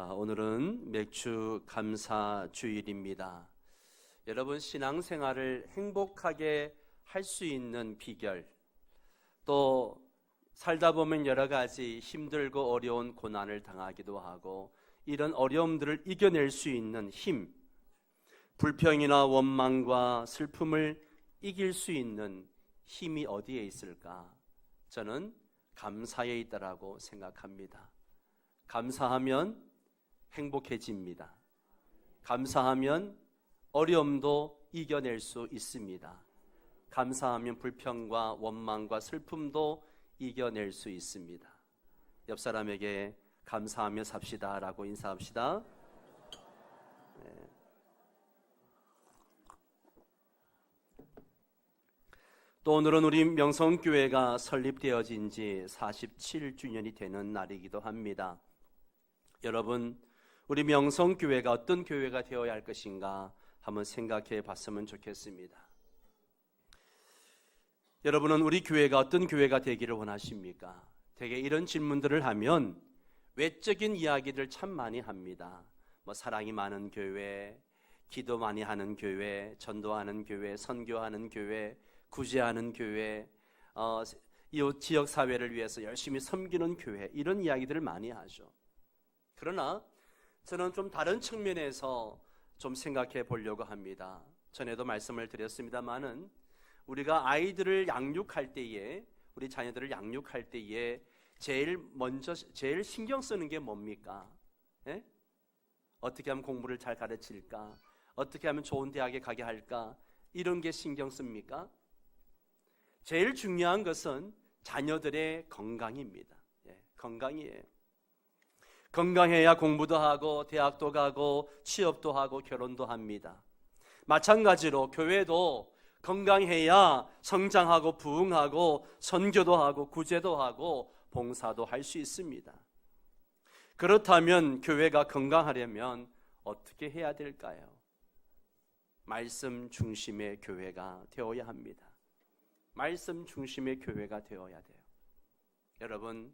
오늘은 맥주 감사 주일입니다. 여러분, 신앙생활을 행복하게 할 수 있는 비결, 또 살다 보면 여러 가지 힘들고 어려운 고난을 당하기도 하고 이런 어려움들을 이겨낼 수 있는 힘, 불평이나 원망과 슬픔을 이길 수 있는 힘이 어디에 있을까? 저는 감사에 있다라고 생각합니다. 감사하면 행복해집니다. 감사하면 어려움도 이겨낼 수 있습니다. 감사하면 불평과 원망과 슬픔도 이겨낼 수 있습니다. 옆 사람에게 감사하며 삽시다 라고 인사합시다. 네. 또 오늘은 우리 명성교회가 설립되어진 지 47주년이 되는 날이기도 합니다. 여러분, 우리 명성교회가 어떤 교회가 되어야 할 것인가 한번 생각해 봤으면 좋겠습니다. 여러분은 우리 교회가 어떤 교회가 되기를 원하십니까? 대개 이런 질문들을 하면 외적인 이야기들 참 많이 합니다. 사랑이 많은 교회, 기도 많이 하는 교회, 전도하는 교회, 선교하는 교회, 구제하는 교회, 이 지역사회를 위해서 열심히 섬기는 교회, 이런 이야기들을 많이 하죠. 그러나 저는 좀 다른 측면에서 좀 생각해 보려고 합니다. 전에도 말씀을 드렸습니다마는 우리가 아이들을 양육할 때에, 우리 자녀들을 양육할 때에 제일 신경 쓰는 게 뭡니까? 예? 어떻게 하면 공부를 잘 가르칠까? 어떻게 하면 좋은 대학에 가게 할까? 이런 게 신경 씁니까? 제일 중요한 것은 자녀들의 건강입니다. 건강이에요. 건강해야 공부도 하고 대학도 가고 취업도 하고 결혼도 합니다. 마찬가지로 교회도 건강해야 성장하고 부흥하고 선교도 하고 구제도 하고 봉사도 할 수 있습니다. 그렇다면 교회가 건강하려면 어떻게 해야 될까요? 말씀 중심의 교회가 되어야 합니다. 말씀 중심의 교회가 되어야 돼요. 여러분,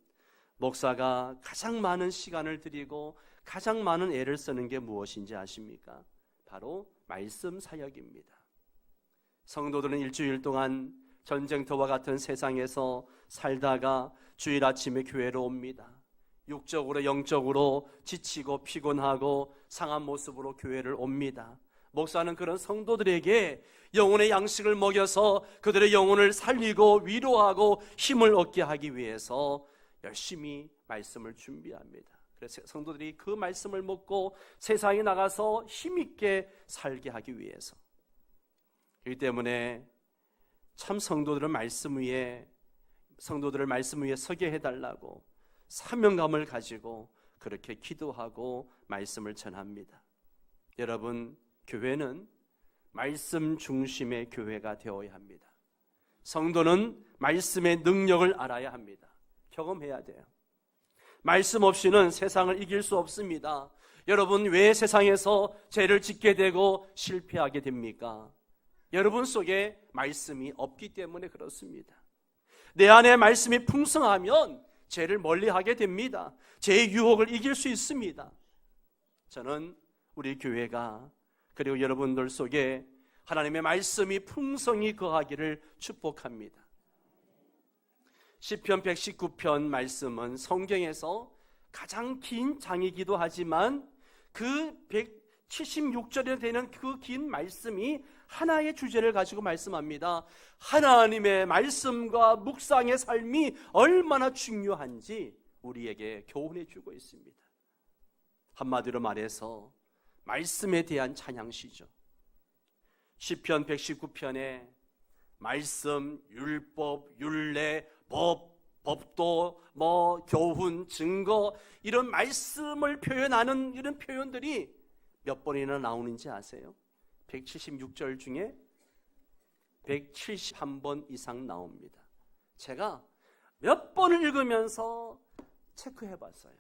목사가 가장 많은 시간을 들이고 가장 많은 애를 쓰는 게 무엇인지 아십니까? 바로 말씀 사역입니다. 성도들은 일주일 동안 전쟁터와 같은 세상에서 살다가 주일 아침에 교회로 옵니다. 육적으로 영적으로 지치고 피곤하고 상한 모습으로 교회를 옵니다. 목사는 그런 성도들에게 영혼의 양식을 먹여서 그들의 영혼을 살리고 위로하고 힘을 얻게 하기 위해서 열심히 말씀을 준비합니다. 그래서 성도들이 그 말씀을 먹고 세상에 나가서 힘있게 살게 하기 위해서. 그렇기 때문에 참 성도들을 말씀 위에 서게 해달라고 사명감을 가지고 그렇게 기도하고 말씀을 전합니다. 여러분, 교회는 말씀 중심의 교회가 되어야 합니다. 성도는 말씀의 능력을 알아야 합니다. 경험해야 돼요. 말씀 없이는 세상을 이길 수 없습니다. 여러분, 왜 세상에서 죄를 짓게 되고 실패하게 됩니까? 여러분 속에 말씀이 없기 때문에 그렇습니다. 내 안에 말씀이 풍성하면 죄를 멀리하게 됩니다. 죄의 유혹을 이길 수 있습니다. 저는 우리 교회가 그리고 여러분들 속에 하나님의 말씀이 풍성히 거하기를 축복합니다. 시편 119편 말씀은 성경에서 가장 긴 장이기도 하지만 그 176절에 되는 그 긴 말씀이 하나의 주제를 가지고 말씀합니다. 하나님의 말씀과 묵상의 삶이 얼마나 중요한지 우리에게 교훈해 주고 있습니다. 한마디로 말해서 말씀에 대한 찬양시죠. 시편 119편에 말씀, 율법, 율례, 법도, 교훈, 증거, 이런 말씀을 표현하는 이런 표현들이 몇 번이나 나오는지 아세요? 176절 중에 171번 이상 나옵니다. 제가 몇 번을 읽으면서 체크해 봤어요.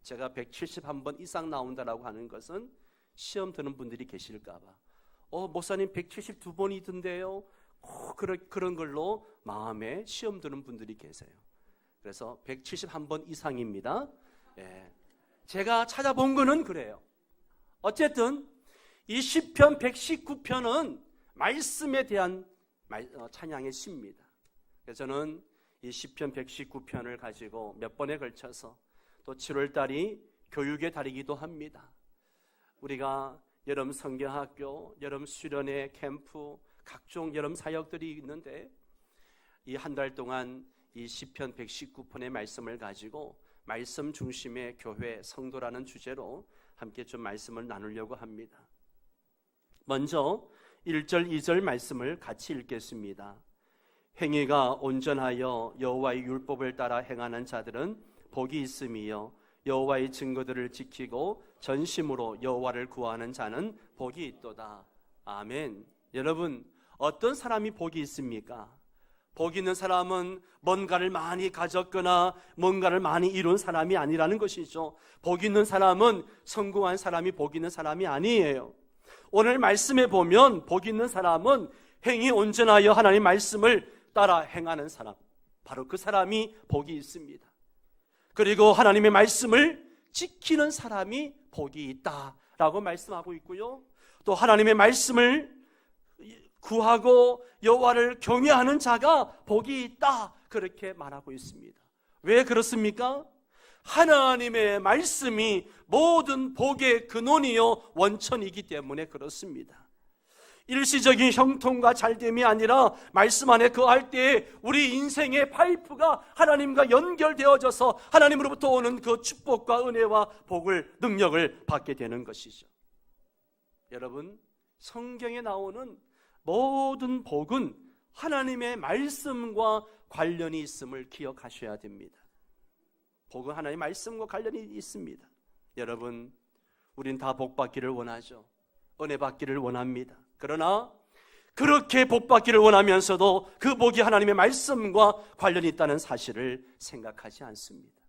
제가 171번 이상 나온다라고 하는 것은 시험 드는 분들이 계실까 봐. 목사님 172번이던데요. 그런 걸로 마음에 시험 드는 분들이 계세요. 그래서 171번 이상입니다. 제가 찾아본 거는 그래요. 어쨌든 이 시편 119편은 말씀에 대한 찬양의 시입니다. 그래서 저는 이 시편 119편을 가지고 몇 번에 걸쳐서 또 7월 달이 교육의 달이기도 합니다. 우리가 여름 성경학교, 여름 수련회 캠프, 각종 여름 사역들이 있는데 이 한 달 동안 이 시편 119편의 말씀을 가지고 말씀 중심의 교회, 성도라는 주제로 함께 좀 말씀을 나누려고 합니다. 먼저 1절, 2절 말씀을 같이 읽겠습니다. 행위가 온전하여 여호와의 율법을 따라 행하는 자들은 복이 있음이요 여호와의 증거들을 지키고 전심으로 여호와를 구하는 자는 복이 있도다. 아멘. 여러분, 어떤 사람이 복이 있습니까? 복 있는 사람은 뭔가를 많이 가졌거나 뭔가를 많이 이룬 사람이 아니라는 것이죠. 복 있는 사람은 성공한 사람이 복 있는 사람이 아니에요. 오늘 말씀에 보면 복 있는 사람은 행위 온전하여 하나님의 말씀을 따라 행하는 사람, 바로 그 사람이 복이 있습니다. 그리고 하나님의 말씀을 지키는 사람이 복이 있다라고 말씀하고 있고요. 또 하나님의 말씀을 구하고 여호와를 경외하는 자가 복이 있다, 그렇게 말하고 있습니다. 왜 그렇습니까? 하나님의 말씀이 모든 복의 근원이요 원천이기 때문에 그렇습니다. 일시적인 형통과 잘됨이 아니라 말씀 안에 거할 때에 우리 인생의 파이프가 하나님과 연결되어져서 하나님으로부터 오는 그 축복과 은혜와 복을, 능력을 받게 되는 것이죠. 여러분, 성경에 나오는 모든 복은 하나님의 말씀과 관련이 있음을 기억하셔야 됩니다. 복은 하나님의 말씀과 관련이 있습니다. 여러분, 우린 다 복 받기를 원하죠. 은혜 받기를 원합니다. 그러나 그렇게 복 받기를 원하면서도 그 복이 하나님의 말씀과 관련이 있다는 사실을 생각하지 않습니다.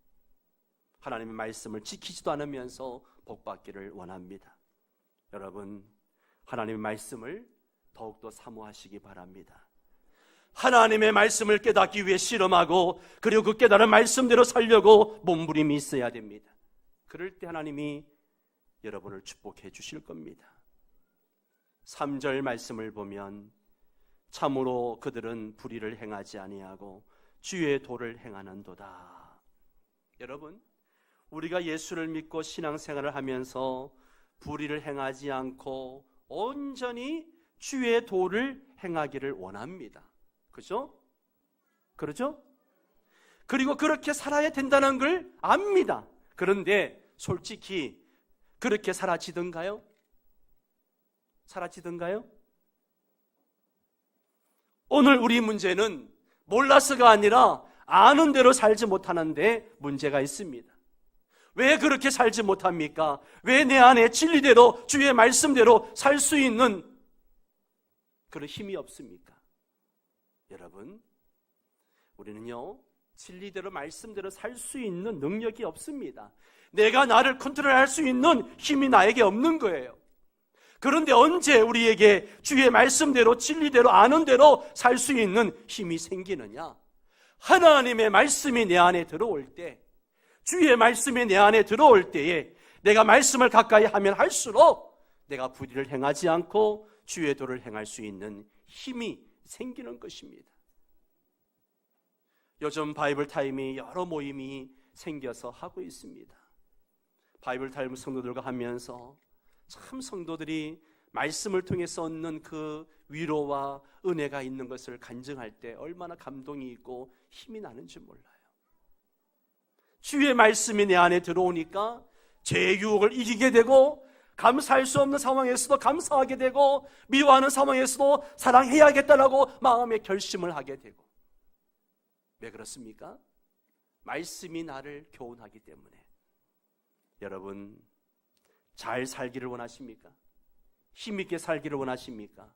하나님의 말씀을 지키지도 않으면서 복 받기를 원합니다. 여러분, 하나님의 말씀을 더욱더 사모하시기 바랍니다. 하나님의 말씀을 깨닫기 위해 실험하고 그리고 그 깨달은 말씀대로 살려고 몸부림이 있어야 됩니다. 그럴 때 하나님이 여러분을 축복해 주실 겁니다. 3절 말씀을 보면 참으로 그들은 불의를 행하지 아니하고 주의 도를 행하는도다. 여러분, 우리가 예수를 믿고 신앙생활을 하면서 불의를 행하지 않고 온전히 주의 도를 행하기를 원합니다. 그죠? 그렇죠? 그리고 그렇게 살아야 된다는 걸 압니다. 그런데 솔직히 그렇게 사라지던가요? 사라지던가요? 오늘 우리 문제는 몰라서가 아니라 아는 대로 살지 못하는데 문제가 있습니다. 왜 그렇게 살지 못합니까? 왜 내 안에 진리대로 주의 말씀대로 살 수 있는 그런 힘이 없습니까? 여러분, 우리는요 진리대로 말씀대로 살 수 있는 능력이 없습니다. 내가 나를 컨트롤할 수 있는 힘이 나에게 없는 거예요. 그런데 언제 우리에게 주의 말씀대로 진리대로 아는 대로 살 수 있는 힘이 생기느냐? 하나님의 말씀이 내 안에 들어올 때, 주의 말씀이 내 안에 들어올 때에 내가 말씀을 가까이 하면 할수록 내가 불의를 행하지 않고 주의 도를 행할 수 있는 힘이 생기는 것입니다. 요즘 바이블 타임이 여러 모임이 생겨서 하고 있습니다. 바이블 타임 성도들과 하면서 참 성도들이 말씀을 통해서 얻는 그 위로와 은혜가 있는 것을 간증할 때 얼마나 감동이 있고 힘이 나는지 몰라요. 주의 말씀이 내 안에 들어오니까 죄의 유혹을 이기게 되고 감사할 수 없는 상황에서도 감사하게 되고 미워하는 상황에서도 사랑해야겠다라고 마음의 결심을 하게 되고. 왜 그렇습니까? 말씀이 나를 교훈하기 때문에. 여러분, 잘 살기를 원하십니까? 힘있게 살기를 원하십니까?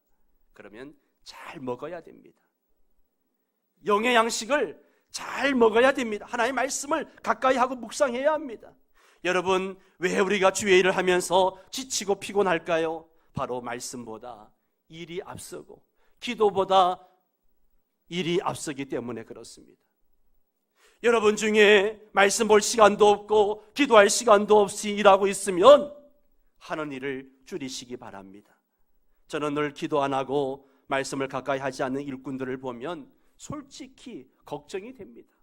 그러면 잘 먹어야 됩니다. 영의 양식을 잘 먹어야 됩니다. 하나님의 말씀을 가까이 하고 묵상해야 합니다. 여러분, 왜 우리가 주의 일을 하면서 지치고 피곤할까요? 바로 말씀보다 일이 앞서고 기도보다 일이 앞서기 때문에 그렇습니다. 여러분 중에 말씀 볼 시간도 없고 기도할 시간도 없이 일하고 있으면 하는 일을 줄이시기 바랍니다. 저는 늘 기도 안 하고 말씀을 가까이 하지 않는 일꾼들을 보면 솔직히 걱정이 됩니다.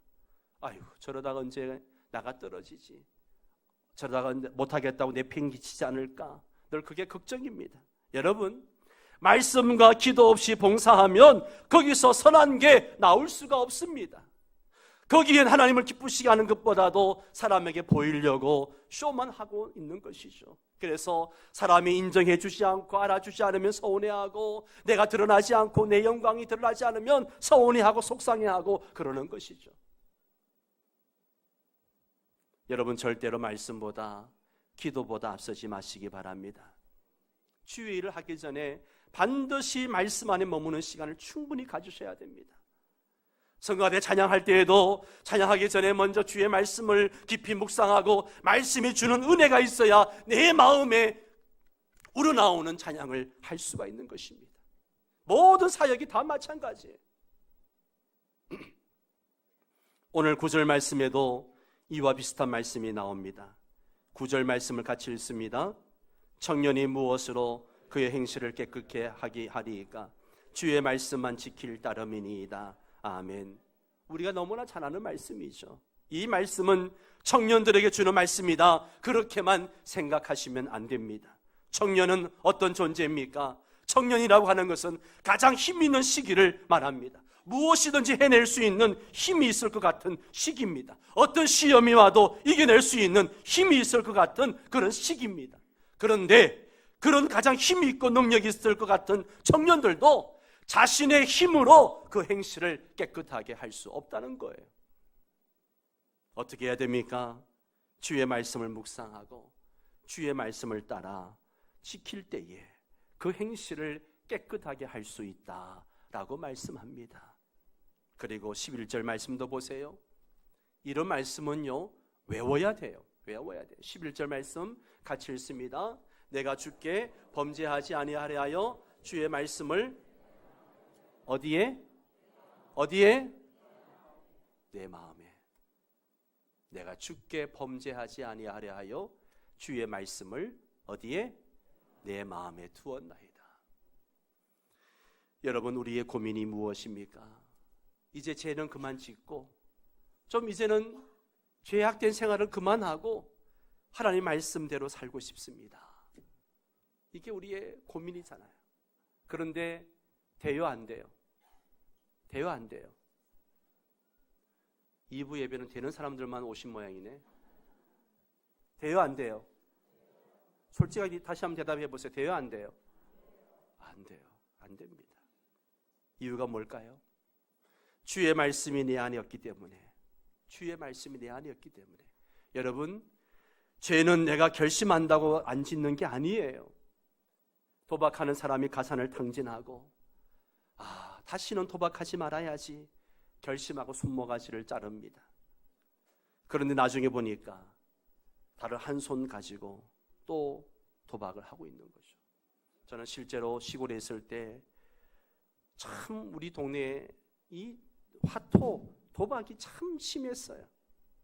아유, 저러다가 언제 나가 떨어지지, 저러다가 못하겠다고 내팽개치지 않을까, 늘 그게 걱정입니다. 여러분, 말씀과 기도 없이 봉사하면 거기서 선한 게 나올 수가 없습니다. 거기엔 하나님을 기쁘시게 하는 것보다도 사람에게 보이려고 쇼만 하고 있는 것이죠. 그래서 사람이 인정해 주지 않고 알아주지 않으면 서운해하고, 내가 드러나지 않고 내 영광이 드러나지 않으면 서운해하고 속상해하고 그러는 것이죠. 여러분, 절대로 말씀보다 기도보다 앞서지 마시기 바랍니다. 주의 일을 하기 전에 반드시 말씀 안에 머무는 시간을 충분히 가지셔야 됩니다. 성가대 찬양할 때에도 찬양하기 전에 먼저 주의 말씀을 깊이 묵상하고 말씀이 주는 은혜가 있어야 내 마음에 우러나오는 찬양을 할 수가 있는 것입니다. 모든 사역이 다 마찬가지예요. 오늘 9절 말씀에도 이와 비슷한 말씀이 나옵니다. 9절 말씀을 같이 읽습니다. 청년이 무엇으로 그의 행실을 깨끗게 하리이까? 주의 말씀만 지킬 따름이니이다. 아멘. 우리가 너무나 잘 아는 말씀이죠. 이 말씀은 청년들에게 주는 말씀이다, 그렇게만 생각하시면 안 됩니다. 청년은 어떤 존재입니까? 청년이라고 하는 것은 가장 힘 있는 시기를 말합니다. 무엇이든지 해낼 수 있는 힘이 있을 것 같은 시기입니다. 어떤 시험이 와도 이겨낼 수 있는 힘이 있을 것 같은 그런 시기입니다. 그런데 그런 가장 힘이 있고 능력이 있을 것 같은 청년들도 자신의 힘으로 그 행실을 깨끗하게 할 수 없다는 거예요. 어떻게 해야 됩니까? 주의 말씀을 묵상하고 주의 말씀을 따라 지킬 때에 그 행실을 깨끗하게 할 수 있다라고 말씀합니다. 그리고 11절 말씀도 보세요. 이런 말씀은요, 외워야 돼요. 외워야 돼요. 11절 말씀 같이 읽습니다. 내가 주께 범죄하지 아니하려 하여 주의 말씀을 어디에? 내 마음에. 내가 주께 범죄하지 아니하려 하여 주의 말씀을 어디에? 내 마음에 두었나이다. 여러분, 우리의 고민이 무엇입니까? 이제 죄는 그만 짓고 좀 이제는 죄악된 생활을 그만하고 하나님 말씀대로 살고 싶습니다. 이게 우리의 고민이잖아요. 그런데 돼요, 안 돼요? 돼요, 안 돼요? 2부 예배는 되는 사람들만 오신 모양이네. 돼요, 안 돼요? 솔직하게 다시 한번 대답해 보세요. 돼요, 안 돼요? 안 돼요. 안 됩니다. 이유가 뭘까요? 주의 말씀이 내 안에 없기 때문에. 주의 말씀이 내 안에 없기 때문에. 여러분, 죄는 내가 결심한다고 안 짓는 게 아니에요. 도박하는 사람이 가산을 탕진하고 다시는 도박하지 말아야지 결심하고 손모가지를 자릅니다. 그런데 나중에 보니까 다른 한 손 가지고 또 도박을 하고 있는 거죠. 저는 실제로 시골에 있을 때 참 우리 동네에 이 화토 도박이 참 심했어요.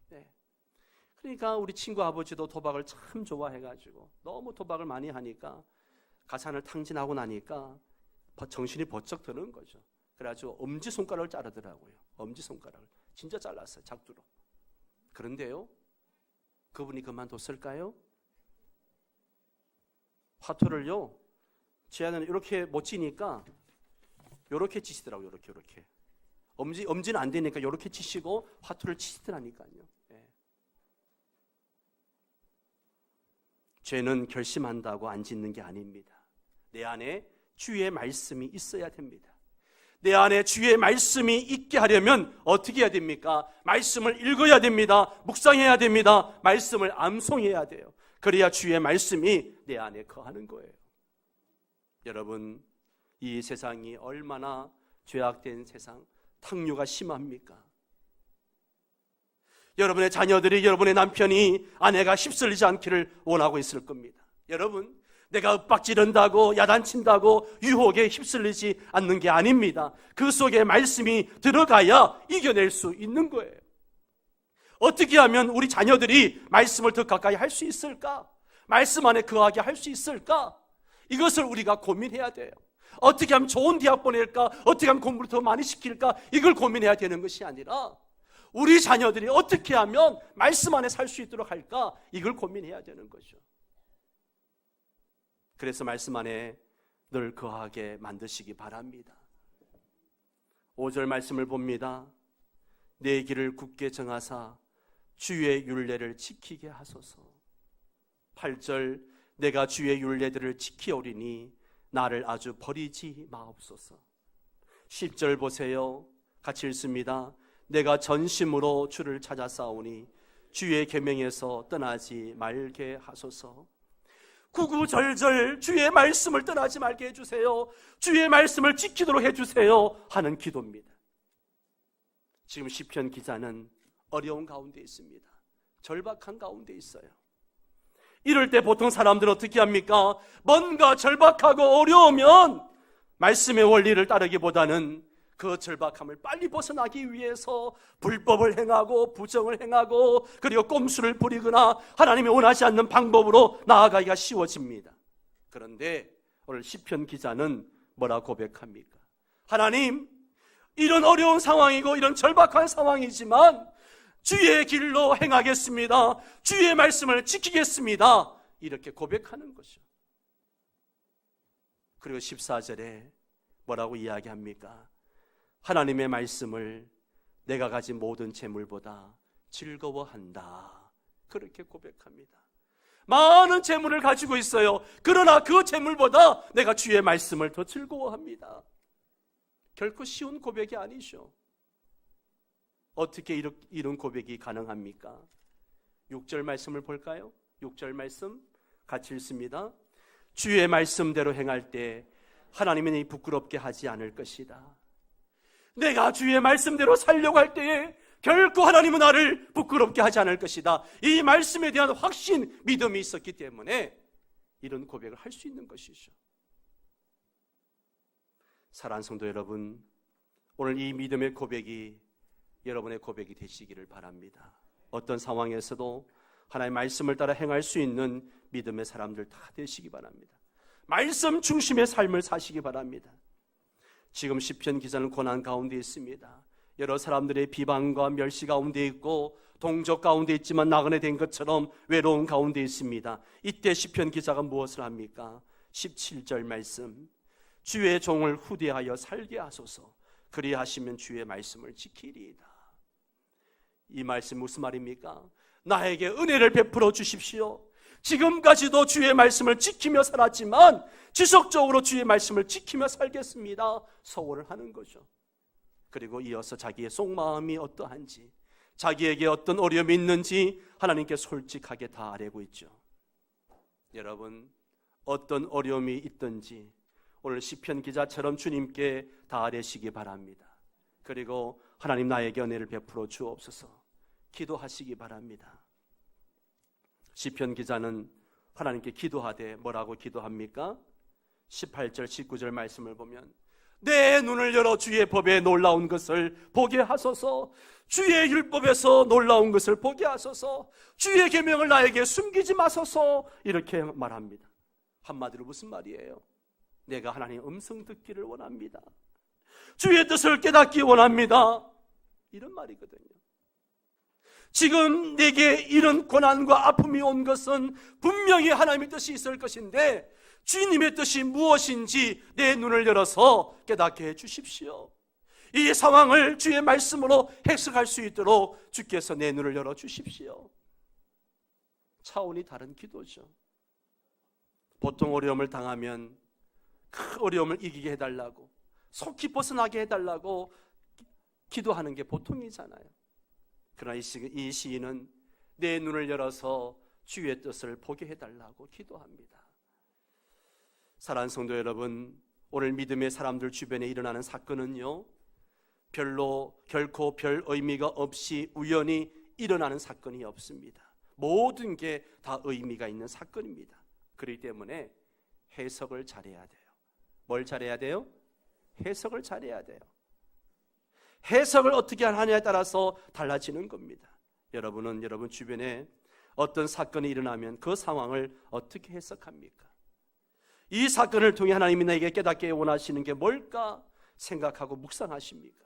네. 그러니까 우리 친구 아버지도 도박을 참 좋아해가지고 너무 도박을 많이 하니까 가산을 탕진하고 나니까 정신이 번쩍 드는 거죠. 그래가지고 엄지손가락을 자르더라고요. 엄지손가락을 진짜 잘랐어요. 작두로. 그런데요, 그분이 그만뒀을까요? 화투를요, 쟤는 이렇게 못 치니까 이렇게 치시더라고요. 이렇게 엄지는 안 되니까 이렇게 치시고 화투를 치시더라니까요. 네. 죄는 결심한다고 안 짓는 게 아닙니다. 내 안에 주의 말씀이 있어야 됩니다. 내 안에 주의 말씀이 있게 하려면 어떻게 해야 됩니까? 말씀을 읽어야 됩니다. 묵상해야 됩니다. 말씀을 암송해야 돼요. 그래야 주의 말씀이 내 안에 거하는 거예요. 여러분, 이 세상이 얼마나 죄악된 세상, 탕류가 심합니까? 여러분의 자녀들이, 여러분의 남편이, 아내가 휩쓸리지 않기를 원하고 있을 겁니다. 여러분, 내가 윽박지른다고 야단친다고 유혹에 휩쓸리지 않는 게 아닙니다. 그 속에 말씀이 들어가야 이겨낼 수 있는 거예요. 어떻게 하면 우리 자녀들이 말씀을 더 가까이 할 수 있을까? 말씀 안에 거하게 할 수 있을까? 이것을 우리가 고민해야 돼요. 어떻게 하면 좋은 대학 보낼까? 어떻게 하면 공부를 더 많이 시킬까? 이걸 고민해야 되는 것이 아니라 우리 자녀들이 어떻게 하면 말씀 안에 살 수 있도록 할까? 이걸 고민해야 되는 거죠. 그래서 말씀 안에 늘 거하게 만드시기 바랍니다. 5절 말씀을 봅니다. 내 길을 굳게 정하사 주의 율례를 지키게 하소서. 8절 내가 주의 율례들을 지키오리니 나를 아주 버리지 마옵소서. 10절 보세요. 같이 읽습니다. 내가 전심으로 주를 찾아 싸우니 주의 계명에서 떠나지 말게 하소서. 구구절절 주의 말씀을 떠나지 말게 해주세요. 주의 말씀을 지키도록 해주세요 하는 기도입니다. 지금 시편 기자는 어려운 가운데 있습니다. 절박한 가운데 있어요. 이럴 때 보통 사람들은 어떻게 합니까? 뭔가 절박하고 어려우면 말씀의 원리를 따르기보다는 그 절박함을 빨리 벗어나기 위해서 불법을 행하고 부정을 행하고 그리고 꼼수를 부리거나 하나님이 원하지 않는 방법으로 나아가기가 쉬워집니다. 그런데 오늘 시편 기자는 뭐라 고백합니까? 하나님, 이런 어려운 상황이고 이런 절박한 상황이지만 주의 길로 행하겠습니다. 주의 말씀을 지키겠습니다. 이렇게 고백하는 것이죠. 그리고 14절에 뭐라고 이야기합니까? 하나님의 말씀을 내가 가진 모든 재물보다 즐거워한다. 그렇게 고백합니다. 많은 재물을 가지고 있어요. 그러나 그 재물보다 내가 주의 말씀을 더 즐거워합니다. 결코 쉬운 고백이 아니죠. 어떻게 이런 고백이 가능합니까? 6절 말씀을 볼까요? 6절 말씀 같이 읽습니다. 주의 말씀대로 행할 때 하나님은 이 부끄럽게 하지 않을 것이다. 내가 주의 말씀대로 살려고 할 때에 결코 하나님은 나를 부끄럽게 하지 않을 것이다. 이 말씀에 대한 확신, 믿음이 있었기 때문에 이런 고백을 할 수 있는 것이죠. 사랑하는 성도 여러분, 오늘 이 믿음의 고백이 여러분의 고백이 되시기를 바랍니다. 어떤 상황에서도 하나님의 말씀을 따라 행할 수 있는 믿음의 사람들 다 되시기 바랍니다. 말씀 중심의 삶을 사시기 바랍니다. 지금 시편 기자는 고난 가운데 있습니다. 여러 사람들의 비방과 멸시 가운데 있고 동족 가운데 있지만 나그네 된 것처럼 외로운 가운데 있습니다. 이때 시편 기자가 무엇을 합니까? 17절 말씀, 주의 종을 후대하여 살게 하소서. 그리하시면 주의 말씀을 지키리이다. 이 말씀 무슨 말입니까? 나에게 은혜를 베풀어 주십시오. 지금까지도 주의 말씀을 지키며 살았지만 지속적으로 주의 말씀을 지키며 살겠습니다. 서원을 하는 거죠. 그리고 이어서 자기의 속마음이 어떠한지, 자기에게 어떤 어려움이 있는지 하나님께 솔직하게 다 아뢰고 있죠. 여러분, 어떤 어려움이 있든지 오늘 시편 기자처럼 주님께 다 아뢰시기 바랍니다. 그리고 하나님 나에게 은혜를 베풀어 주옵소서 기도하시기 바랍니다. 시편 기자는 하나님께 기도하되 뭐라고 기도합니까? 18절 19절 말씀을 보면 내 눈을 열어 주의 법에 놀라운 것을 보게 하소서. 주의 율법에서 놀라운 것을 보게 하소서. 주의 계명을 나에게 숨기지 마소서. 이렇게 말합니다. 한마디로 무슨 말이에요? 내가 하나님의 음성 듣기를 원합니다. 주의 뜻을 깨닫기 원합니다. 이런 말이거든요. 지금 내게 이런 고난과 아픔이 온 것은 분명히 하나님의 뜻이 있을 것인데 주님의 뜻이 무엇인지 내 눈을 열어서 깨닫게 해 주십시오. 이 상황을 주의 말씀으로 해석할 수 있도록 주께서 내 눈을 열어 주십시오. 차원이 다른 기도죠. 보통 어려움을 당하면 그 어려움을 이기게 해달라고, 속히 벗어나게 해달라고 기도하는 게 보통이잖아요. 그러나 이 시인은 내 눈을 열어서 주의 뜻을 보게 해달라고 기도합니다. 사랑하는 성도 여러분, 오늘 믿음의 사람들 주변에 일어나는 사건은요, 결코 별 의미가 없이 우연히 일어나는 사건이 없습니다. 모든 게 다 의미가 있는 사건입니다. 그렇기 때문에 해석을 잘해야 돼요. 뭘 잘해야 돼요? 해석을 잘해야 돼요. 해석을 어떻게 하느냐에 따라서 달라지는 겁니다. 여러분은 여러분 주변에 어떤 사건이 일어나면 그 상황을 어떻게 해석합니까? 이 사건을 통해 하나님이 나에게 깨닫게 원하시는 게 뭘까 생각하고 묵상하십니까?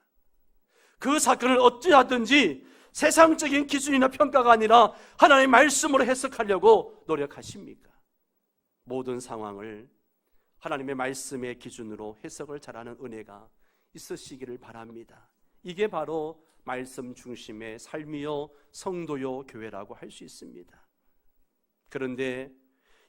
그 사건을 어찌하든지 세상적인 기준이나 평가가 아니라 하나님의 말씀으로 해석하려고 노력하십니까? 모든 상황을 하나님의 말씀의 기준으로 해석을 잘하는 은혜가 있으시기를 바랍니다. 이게 바로 말씀 중심의 삶이요 성도요 교회라고 할 수 있습니다. 그런데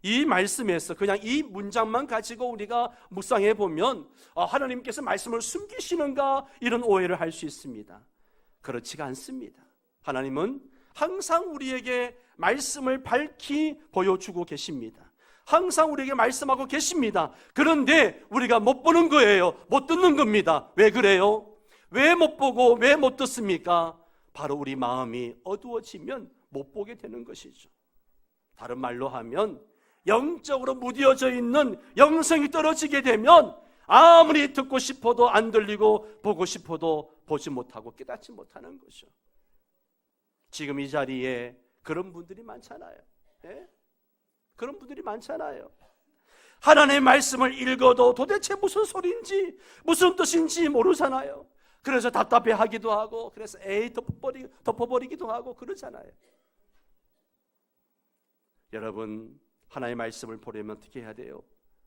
이 말씀에서 그냥 이 문장만 가지고 우리가 묵상해 보면 하나님께서 말씀을 숨기시는가 이런 오해를 할 수 있습니다. 그렇지가 않습니다. 하나님은 항상 우리에게 말씀을 밝히 보여주고 계십니다. 항상 우리에게 말씀하고 계십니다. 그런데 우리가 못 보는 거예요. 못 듣는 겁니다. 왜 그래요? 왜 못 보고 왜 못 듣습니까? 바로 우리 마음이 어두워지면 못 보게 되는 것이죠. 다른 말로 하면 영적으로 무뎌져 있는 영성이 떨어지게 되면 아무리 듣고 싶어도 안 들리고 보고 싶어도 보지 못하고 깨닫지 못하는 거죠. 지금 이 자리에 그런 분들이 많잖아요. 네? 그런 분들이 많잖아요. 하나님의 말씀을 읽어도 도대체 무슨 소리인지 무슨 뜻인지 모르잖아요. 그래서 답답해하기도 하고 그래서 덮어버리기도 하고 그러잖아요. 여러분 하나님의 말씀을 보려면 어떻게 해야 돼요?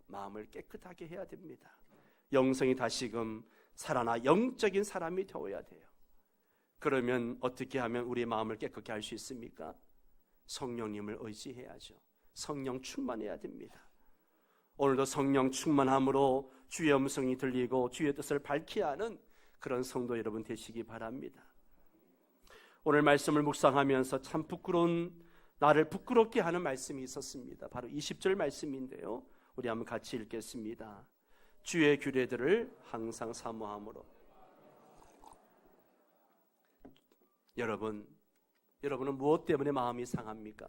마음을 깨끗하게 해야 됩니다. 영성이 다시금 살아나 영적인 사람이 되어야 돼요. 그러면 어떻게 하면 우리의 마음을 깨끗게 할 수 있습니까? 성령님을 의지해야죠. 성령 충만해야 됩니다. 오늘도 성령 충만함으로 주의 음성이 들리고 주의 뜻을 밝히 하는 그런 성도 여러분 되시기 바랍니다. 오늘 말씀을 묵상하면서 참 나를 부끄럽게 하는 말씀이 있었습니다. 바로 20절 말씀인데요. 우리 한번 같이 읽겠습니다. 주의 규례들을 항상 사모함으로. 여러분은 무엇 때문에 마음이 상합니까?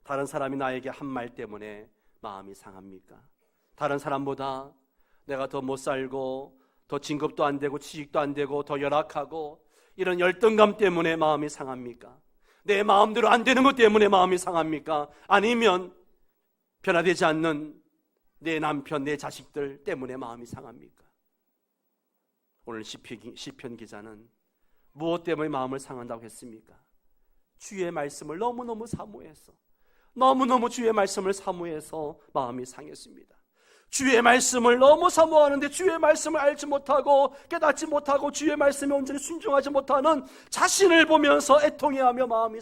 다른 사람이 나에게 한 말 때문에 마음이 상합니까? 다른 사람보다 내가 더 못 살고 더 진급도 안 되고 취직도 안 되고 더 열악하고 이런 열등감 때문에 마음이 상합니까? 내 마음대로 안 되는 것 때문에 마음이 상합니까? 아니면 변화되지 않는 내 남편, 내 자식들 때문에 마음이 상합니까? 오늘 시편 기자는 무엇 때문에 마음을 상한다고 했습니까? 주의 말씀을 너무너무 사모해서 너무너무 주의 말씀을 사모해서 마음이 상했습니다. 주의 말씀을 너무 사모하는데 주의 말씀을 알지 못하고 깨닫지 못하고 주의 말씀에 온전히 순종하지 못하는 자신을 보면서 애통해하며 마음이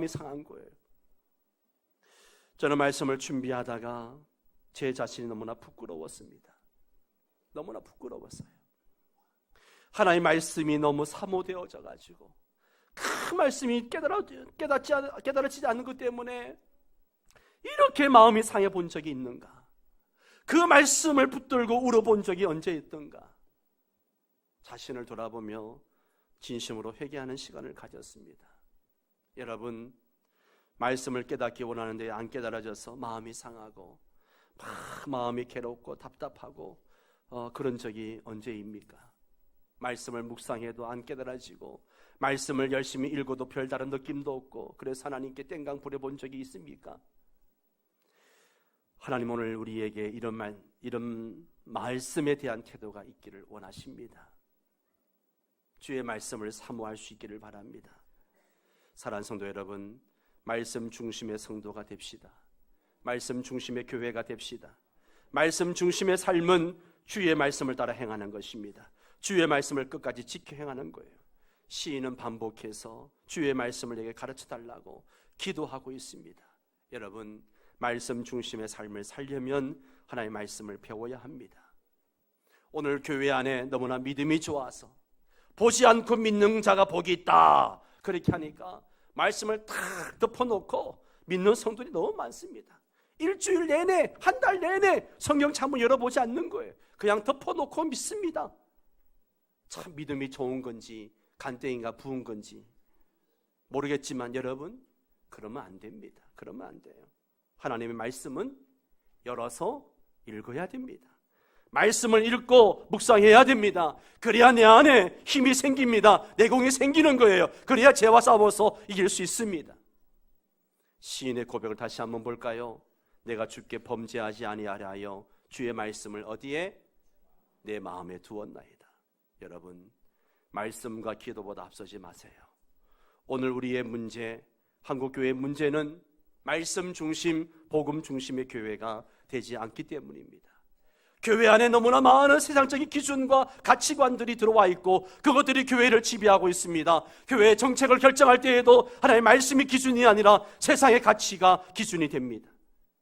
상한 거예요. 저는 말씀을 준비하다가 제 자신이 너무나 부끄러웠습니다. 너무나 부끄러웠어요. 하나님의 말씀이 너무 사모되어져 가지고 그 말씀이 깨달아지지 않는 것 때문에 이렇게 마음이 상해 본 적이 있는가? 그 말씀을 붙들고 울어본 적이 언제 있던가? 자신을 돌아보며 진심으로 회개하는 시간을 가졌습니다. 여러분, 말씀을 깨닫기 원하는데 안 깨달아져서 마음이 상하고 마음이 괴롭고 답답하고 그런 적이 언제입니까? 말씀을 묵상해도 안 깨달아지고 말씀을 열심히 읽어도 별다른 느낌도 없고 그래서 하나님께 땡강 부려본 적이 있습니까? 하나님 오늘 우리에게 이런 말씀에 대한 태도가 있기를 원하십니다. 주의 말씀을 사모할 수 있기를 바랍니다. 사랑하는 성도 여러분, 말씀 중심의 성도가 됩시다. 말씀 중심의 교회가 됩시다. 말씀 중심의 삶은 주의 말씀을 따라 행하는 것입니다. 주의 말씀을 끝까지 지켜 행하는 거예요. 시인은 반복해서 주의 말씀을 내게 가르쳐달라고 기도하고 있습니다. 여러분, 말씀 중심의 삶을 살려면 하나님의 말씀을 배워야 합니다. 오늘 교회 안에 너무나 믿음이 좋아서 보지 않고 믿는 자가 복이 있다 그렇게 하니까 말씀을 탁 덮어놓고 믿는 성도들이 너무 많습니다. 일주일 내내, 한 달 내내 성경 창문 열어보지 않는 거예요. 그냥 덮어놓고 믿습니다. 참 믿음이 좋은 건지 간땡이가 부은 건지 모르겠지만 여러분, 그러면 안 됩니다. 그러면 안 돼요. 하나님의 말씀은 열어서 읽어야 됩니다. 말씀을 읽고 묵상해야 됩니다. 그래야 내 안에 힘이 생깁니다. 내공이 생기는 거예요. 그래야 죄와 싸워서 이길 수 있습니다. 시인의 고백을 다시 한번 볼까요? 내가 주께 범죄하지 아니하려 하여 주의 말씀을 어디에? 내 마음에 두었나이다. 여러분, 말씀과 기도보다 앞서지 마세요. 오늘 우리의 문제, 한국교회의 문제는 말씀 중심, 복음 중심의 교회가 되지 않기 때문입니다. 교회 안에 너무나 많은 세상적인 기준과 가치관들이 들어와 있고 그것들이 교회를 지배하고 있습니다. 교회의 정책을 결정할 때에도 하나님의 말씀이 기준이 아니라 세상의 가치가 기준이 됩니다.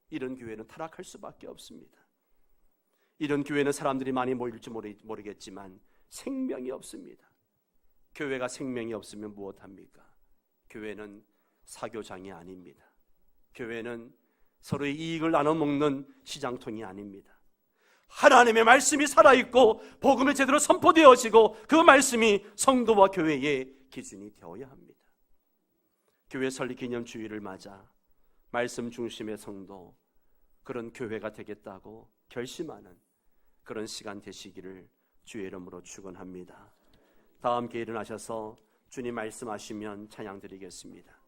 이런 교회는 타락할 수밖에 없습니다. 이런 교회는 사람들이 많이 모일지 모르겠지만 생명이 없습니다. 교회가 생명이 없으면 무엇합니까? 교회는 사교장이 아닙니다. 교회는 서로의 이익을 나눠 먹는 시장통이 아닙니다. 하나님의 말씀이 살아있고 복음이 제대로 선포되어지고 그 말씀이 성도와 교회의 기준이 되어야 합니다. 교회 설립 기념주일을 맞아 말씀 중심의 성도, 그런 교회가 되겠다고 결심하는 그런 시간 되시기를 주의 이름으로 축원합니다. 다 함께 일어나셔서 주님 말씀하시면 찬양 드리겠습니다.